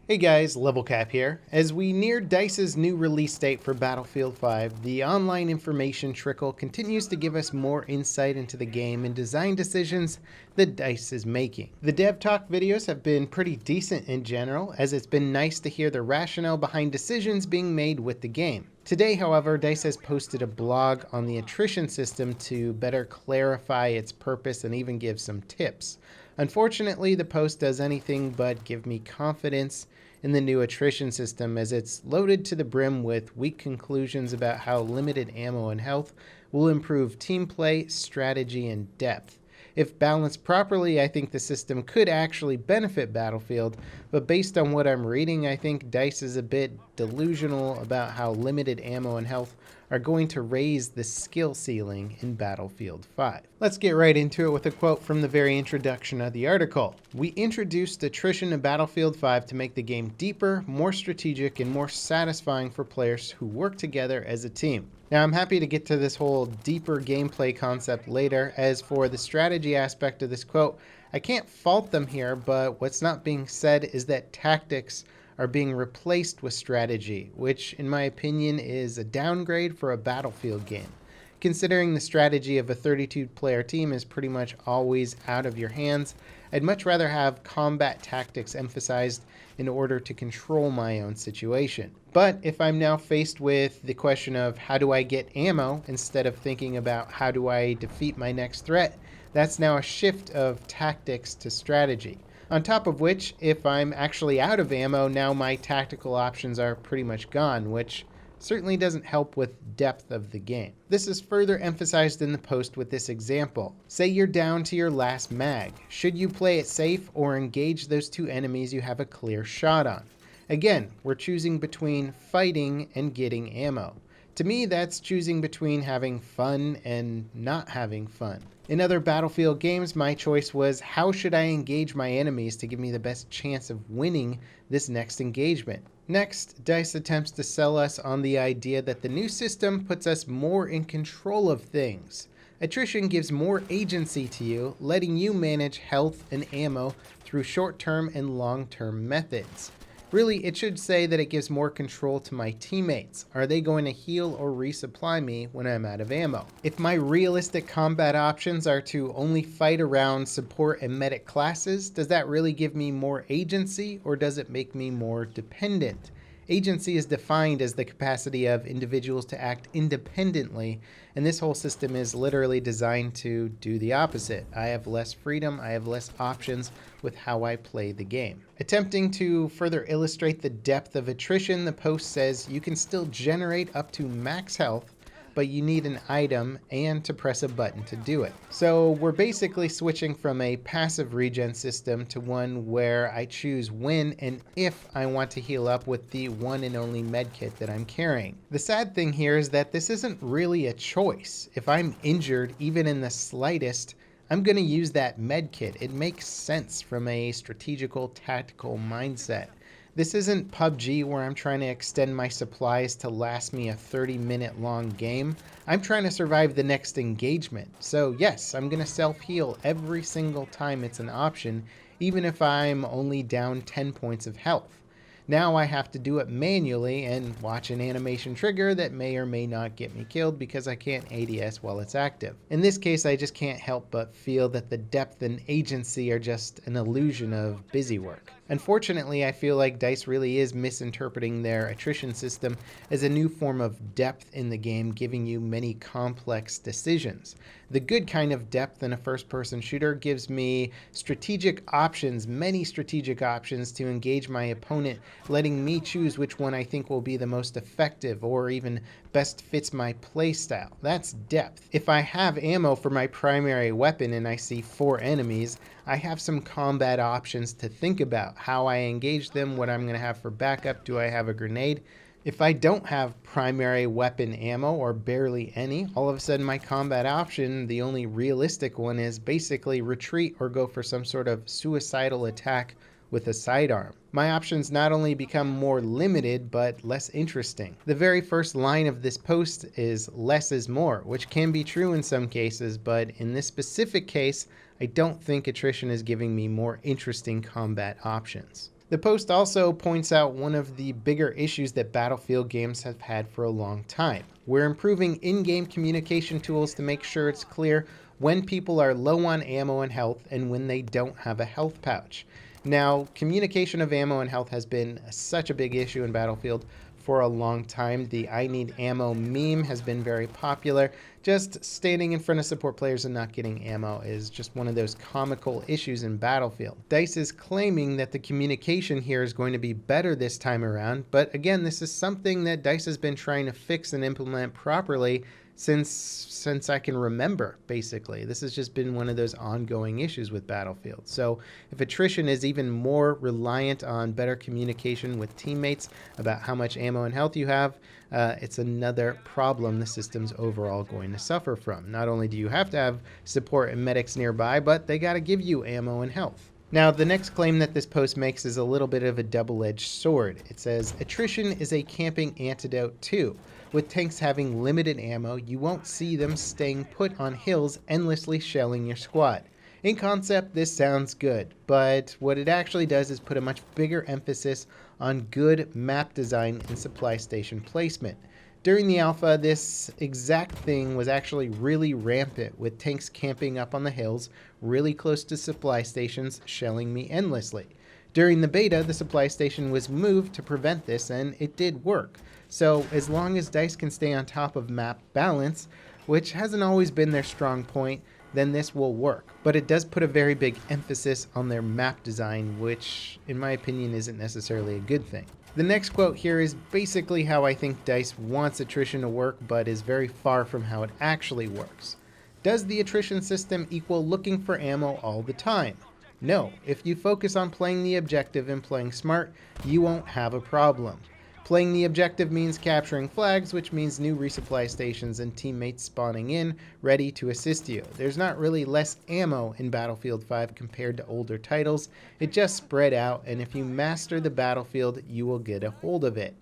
Hey guys, Level Cap here. As we near DICE's new release date for Battlefield 5, the online information trickle continues to give us more insight into the game and design decisions that DICE is making. The Dev Talk videos have been pretty decent in general, as it's been nice to hear the rationale behind decisions being made with the game. Today, however, DICE has posted a blog on the attrition system to better clarify its purpose and even give some tips. Unfortunately, the post does anything but give me confidence in the new attrition system, as it's loaded to the brim with weak conclusions about how limited ammo and health will improve team play, strategy, and depth. If balanced properly, I think the system could actually benefit Battlefield, but based on what I'm reading, I think DICE is a bit delusional about how limited ammo and health are going to raise the skill ceiling in Battlefield 5. Let's get right into it with a quote from the very introduction of the article. "We introduced attrition to Battlefield 5 to make the game deeper, more strategic, and more satisfying for players who work together as a team." Now, I'm happy to get to this whole deeper gameplay concept later. As for the strategy aspect of this quote, I can't fault them here, but what's not being said is that tactics are being replaced with strategy, which in my opinion is a downgrade for a Battlefield game. Considering the strategy of a 32-player team is pretty much always out of your hands, I'd much rather have combat tactics emphasized in order to control my own situation. But if I'm now faced with the question of how do I get ammo instead of thinking about how do I defeat my next threat, that's now a shift of tactics to strategy. On top of which, if I'm actually out of ammo, now my tactical options are pretty much gone, which certainly doesn't help with depth of the game. This is further emphasized in the post with this example. Say you're down to your last mag. Should you play it safe or engage those two enemies you have a clear shot on? Again, we're choosing between fighting and getting ammo. To me, that's choosing between having fun and not having fun. In other Battlefield games, my choice was how should I engage my enemies to give me the best chance of winning this next engagement. Next, DICE attempts to sell us on the idea that the new system puts us more in control of things. Attrition gives more agency to you, letting you manage health and ammo through short-term and long-term methods. Really, it should say that it gives more control to my teammates. Are they going to heal or resupply me when I'm out of ammo? If my realistic combat options are to only fight around support and medic classes, does that really give me more agency, or does it make me more dependent? Agency is defined as the capacity of individuals to act independently, and this whole system is literally designed to do the opposite. I have less freedom, I have less options with how I play the game. Attempting to further illustrate the depth of attrition, the post says you can still generate up to max health, but you need an item and to press a button to do it. So we're basically switching from a passive regen system to one where I choose when and if I want to heal up with the one and only medkit that I'm carrying. The sad thing here is that this isn't really a choice. If I'm injured, even in the slightest, I'm going to use that medkit. It makes sense from a strategical, tactical mindset. This isn't PUBG where I'm trying to extend my supplies to last me a 30-minute long game. I'm trying to survive the next engagement. So yes, I'm going to self-heal every single time it's an option, even if I'm only down 10 points of health. Now I have to do it manually and watch an animation trigger that may or may not get me killed because I can't ADS while it's active. In this case, I just can't help but feel that the depth and agency are just an illusion of busy work. Unfortunately, I feel like DICE really is misinterpreting their attrition system as a new form of depth in the game, giving you many complex decisions. The good kind of depth in a first-person shooter gives me strategic options, many strategic options to engage my opponent, letting me choose which one I think will be the most effective or even best fits my playstyle. That's depth. If I have ammo for my primary weapon and I see 4 enemies, I have some combat options to think about. How I engage them, what I'm going to have for backup, do I have a grenade? If I don't have primary weapon ammo or barely any, all of a sudden my combat option, the only realistic one, is basically retreat or go for some sort of suicidal attack with a sidearm. My options not only become more limited, but less interesting. The very first line of this post is less is more, which can be true in some cases, but in this specific case, I don't think attrition is giving me more interesting combat options. The post also points out one of the bigger issues that Battlefield games have had for a long time. We're improving in-game communication tools to make sure it's clear when people are low on ammo and health and when they don't have a health pouch. Now, communication of ammo and health has been such a big issue in Battlefield for a long time. The I need ammo meme has been very popular. Just standing in front of support players and not getting ammo is just one of those comical issues in Battlefield. DICE is claiming that the communication here is going to be better this time around, but again, this is something that DICE has been trying to fix and implement properly since I can remember, basically. This has just been one of those ongoing issues with Battlefield. So if Attrition is even more reliant on better communication with teammates about how much ammo and health you have, it's another problem the system's overall going to suffer from. Not only do you have to have support and medics nearby, but they got to give you ammo and health. Now, the next claim that this post makes is a little bit of a double-edged sword. It says, Attrition is a camping antidote too. With tanks having limited ammo, you won't see them staying put on hills endlessly shelling your squad. In concept, this sounds good, but what it actually does is put a much bigger emphasis on good map design and supply station placement. During the alpha, this exact thing was actually really rampant, with tanks camping up on the hills, really close to supply stations, shelling me endlessly. During the beta, the supply station was moved to prevent this, and it did work. So as long as DICE can stay on top of map balance, which hasn't always been their strong point, then this will work. But it does put a very big emphasis on their map design, which in my opinion isn't necessarily a good thing. The next quote here is basically how I think DICE wants Attrition to work, but is very far from how it actually works. Does the Attrition system equal looking for ammo all the time? No. If you focus on playing the objective and playing smart, you won't have a problem. Playing the objective means capturing flags, which means new resupply stations and teammates spawning in, ready to assist you. There's not really less ammo in Battlefield 5 compared to older titles. It just spread out, and if you master the battlefield, you will get a hold of it.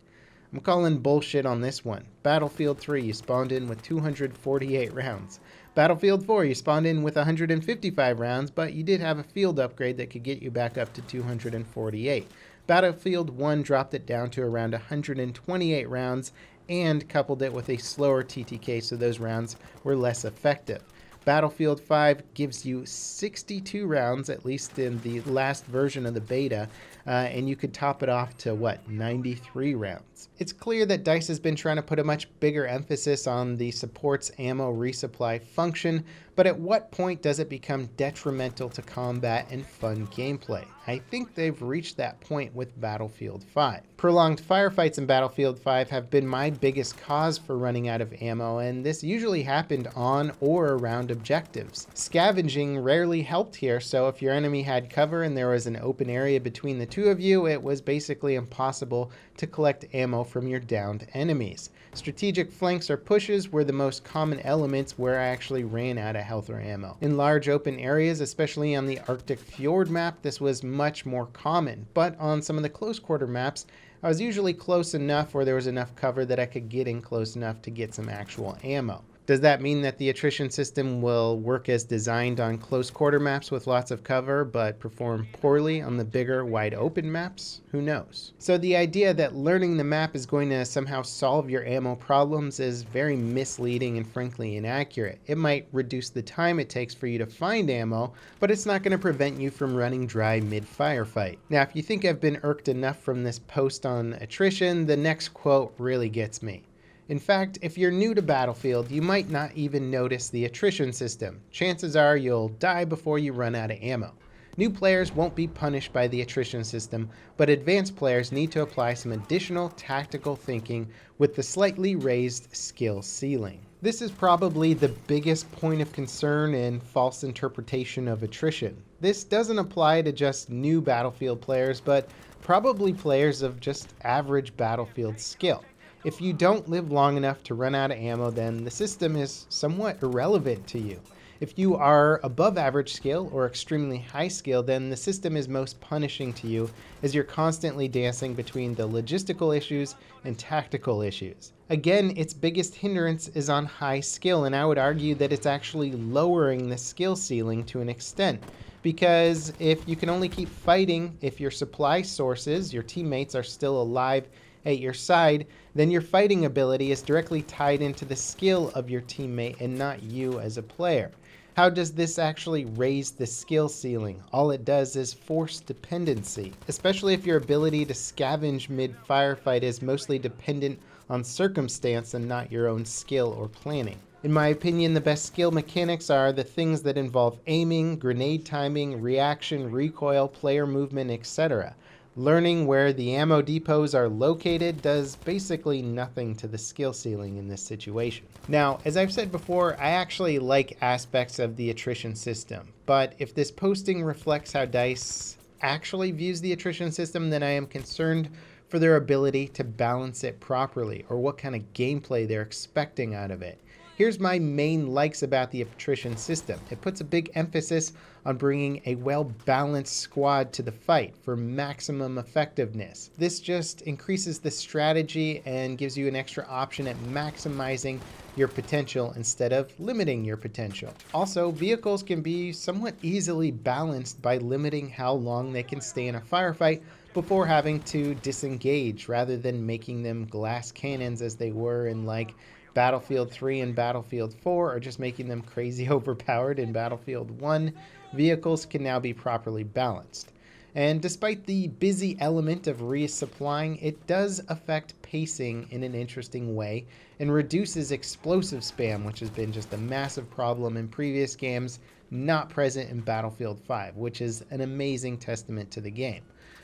I'm calling bullshit on this one. Battlefield 3, you spawned in with 248 rounds. Battlefield 4, you spawned in with 155 rounds, but you did have a field upgrade that could get you back up to 248. Battlefield 1 dropped it down to around 128 rounds and coupled it with a slower TTK, so those rounds were less effective. Battlefield 5 gives you 62 rounds, at least in the last version of the beta, and you could top it off to, 93 rounds. It's clear that DICE has been trying to put a much bigger emphasis on the support's ammo resupply function, but at what point does it become detrimental to combat and fun gameplay? I think they've reached that point with Battlefield 5. Prolonged firefights in Battlefield 5 have been my biggest cause for running out of ammo, and this usually happened on or around objectives. Scavenging rarely helped here, so if your enemy had cover and there was an open area between the two of you, it was basically impossible to collect ammo from your downed enemies. Strategic flanks or pushes were the most common elements where I actually ran out of health or ammo. In large open areas, especially on the Arctic Fjord map, this was much more common, but on some of the close quarter maps, I was usually close enough where there was enough cover that I could get in close enough to get some actual ammo. Does that mean that the Attrition system will work as designed on close quarter maps with lots of cover, but perform poorly on the bigger, wide open maps? Who knows? So the idea that learning the map is going to somehow solve your ammo problems is very misleading and frankly inaccurate. It might reduce the time it takes for you to find ammo, but it's not going to prevent you from running dry mid-firefight. Now, if you think I've been irked enough from this post on Attrition, the next quote really gets me. In fact, if you're new to Battlefield, you might not even notice the Attrition system. Chances are you'll die before you run out of ammo. New players won't be punished by the Attrition system, but advanced players need to apply some additional tactical thinking with the slightly raised skill ceiling. This is probably the biggest point of concern and false interpretation of Attrition. This doesn't apply to just new Battlefield players, but probably players of just average Battlefield skill. If you don't live long enough to run out of ammo, then the system is somewhat irrelevant to you. If you are above average skill or extremely high skill, then the system is most punishing to you as you're constantly dancing between the logistical issues and tactical issues. Again, its biggest hindrance is on high skill, and I would argue that it's actually lowering the skill ceiling to an extent. Because if you can only keep fighting if your supply sources, your teammates, are still alive at your side, then your fighting ability is directly tied into the skill of your teammate and not you as a player. How does this actually raise the skill ceiling? All it does is force dependency, especially if your ability to scavenge mid-firefight is mostly dependent on circumstance and not your own skill or planning. In my opinion, the best skill mechanics are the things that involve aiming, grenade timing, reaction, recoil, player movement, etc. Learning where the ammo depots are located does basically nothing to the skill ceiling in this situation. Now, as I've said before, I actually like aspects of the attrition system, but if this posting reflects how DICE actually views the attrition system, then I am concerned for their ability to balance it properly, or what kind of gameplay they're expecting out of it. Here's my main likes about the attrition system. It puts a big emphasis on bringing a well-balanced squad to the fight for maximum effectiveness. This just increases the strategy and gives you an extra option at maximizing your potential instead of limiting your potential. Also, vehicles can be somewhat easily balanced by limiting how long they can stay in a firefight before having to disengage, rather than making them glass cannons as they were in like Battlefield 3 and Battlefield 4, or just making them crazy overpowered in Battlefield 1. Vehicles can now be properly balanced. And despite the busy element of resupplying, it does affect pacing in an interesting way and reduces explosive spam, which has been just a massive problem in previous games, not present in Battlefield 5, which is an amazing testament to the game.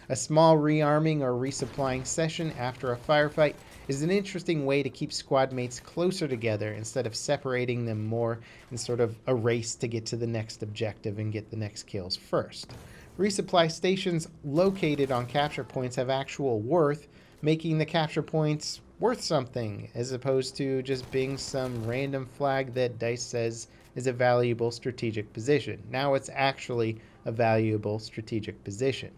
A small rearming or resupplying session after a firefight is an interesting way to keep squad mates closer together instead of separating them more in sort of a race to get to the next objective and get the next kills first. Resupply stations located on capture points have actual worth, making the capture points worth something, as opposed to just being some random flag that DICE says is a valuable strategic position. Now it's actually a valuable strategic position.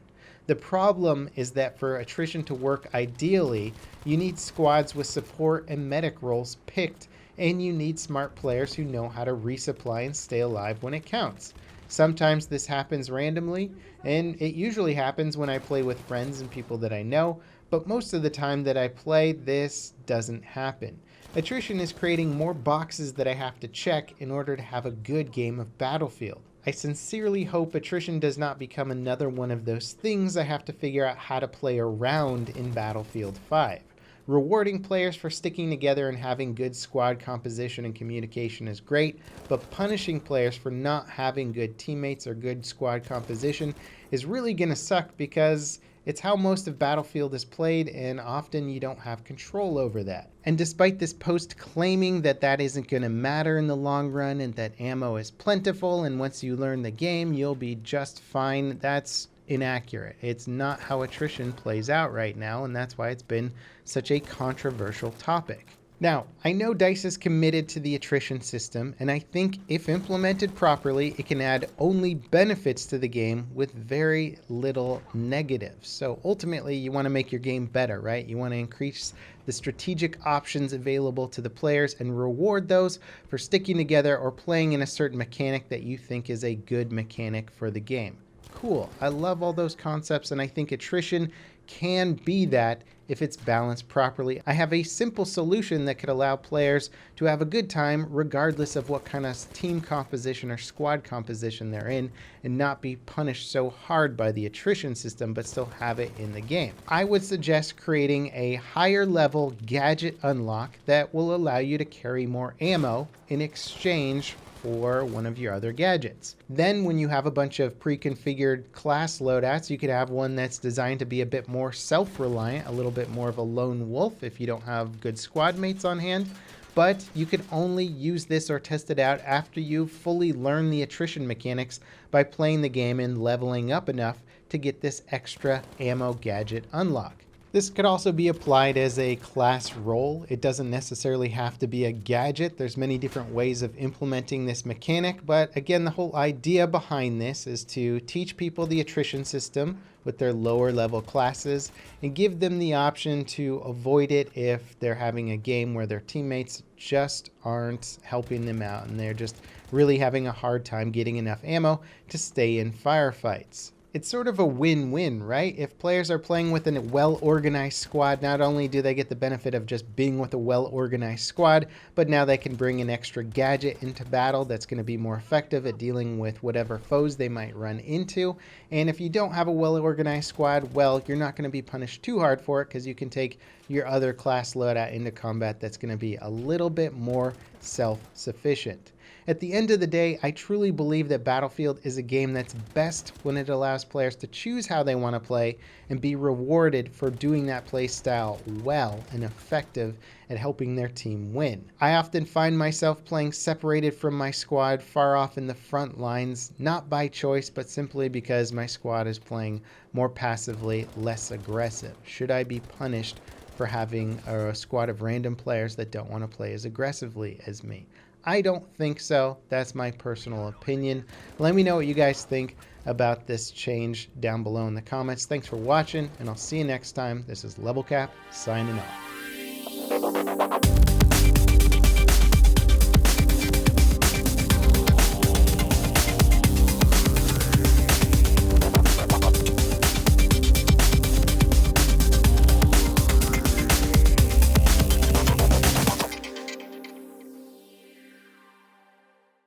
The problem is that for attrition to work ideally, you need squads with support and medic roles picked, and you need smart players who know how to resupply and stay alive when it counts. Sometimes this happens randomly, and it usually happens when I play with friends and people that I know, but most of the time that I play, this doesn't happen. Attrition is creating more boxes that I have to check in order to have a good game of Battlefield. I sincerely hope attrition does not become another one of those things I have to figure out how to play around in Battlefield 5. Rewarding players for sticking together and having good squad composition and communication is great, but punishing players for not having good teammates or good squad composition is really going to suck, because it's how most of Battlefield is played, and often you don't have control over that. And despite this post claiming that that isn't going to matter in the long run and that ammo is plentiful and once you learn the game you'll be just fine, that's inaccurate. It's not how attrition plays out right now, and that's why it's been such a controversial topic. Now, I know DICE is committed to the attrition system, and I think if implemented properly, it can add only benefits to the game with very little negatives. So ultimately, you want to make your game better, right? You want to increase the strategic options available to the players and reward those for sticking together or playing in a certain mechanic that you think is a good mechanic for the game. Cool. I love all those concepts, and I think attrition can be that if it's balanced properly. I have a simple solution that could allow players to have a good time regardless of what kind of team composition or squad composition they're in, and not be punished so hard by the attrition system but still have it in the game. I would suggest creating a higher level gadget unlock that will allow you to carry more ammo in exchange for one of your other gadgets. Then when you have a bunch of pre-configured class loadouts, you could have one that's designed to be a bit more self-reliant, a little bit more of a lone wolf if you don't have good squad mates on hand. But you could only use this or test it out after you've fully learned the attrition mechanics by playing the game and leveling up enough to get this extra ammo gadget unlock. This could also be applied as a class role. It doesn't necessarily have to be a gadget. There's many different ways of implementing this mechanic, but again, the whole idea behind this is to teach people the attrition system with their lower level classes and give them the option to avoid it if they're having a game where their teammates just aren't helping them out and they're just really having a hard time getting enough ammo to stay in firefights. It's sort of a win-win, right? If players are playing with a well-organized squad, not only do they get the benefit of just being with a well-organized squad, but now they can bring an extra gadget into battle that's going to be more effective at dealing with whatever foes they might run into. And if you don't have a well-organized squad, well, you're not going to be punished too hard for it because you can take your other class loadout into combat that's going to be a little bit more self-sufficient. At the end of the day, I truly believe that Battlefield is a game that's best when it allows players to choose how they want to play and be rewarded for doing that play style well and effective at helping their team win. I often find myself playing separated from my squad far off in the front lines, not by choice, but simply because my squad is playing more passively, less aggressive. Should I be punished for having a squad of random players that don't want to play as aggressively as me? I don't think so. That's my personal opinion. Let me know what you guys think about this change down below in the comments. Thanks for watching, and I'll see you next time. This is Level Cap, signing off.